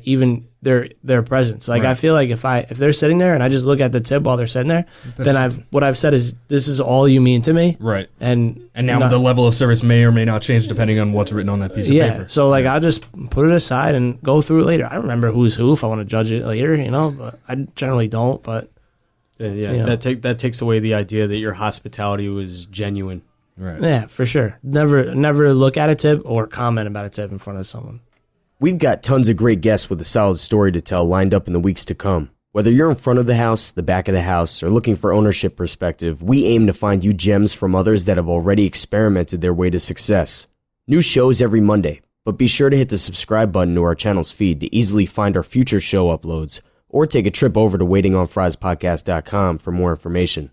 presence. Like I feel like if they're sitting there and I just look at the tip while they're sitting there, then what I've said is this is all you mean to me. Right. And now the level of service may or may not change depending on what's written on that piece of paper. So like I'll just put it aside and go through it later. I don't remember who's who if I want to judge it later, but I generally don't, but that takes away the idea that your hospitality was genuine. Right. Yeah, for sure. Never look at a tip or comment about a tip in front of someone. We've got tons of great guests with a solid story to tell lined up in the weeks to come. Whether you're in front of the house, the back of the house, or looking for ownership perspective, we aim to find you gems from others that have already experimented their way to success. New shows every Monday, but be sure to hit the subscribe button to our channel's feed to easily find our future show uploads, or take a trip over to waitingonfriespodcast.com for more information.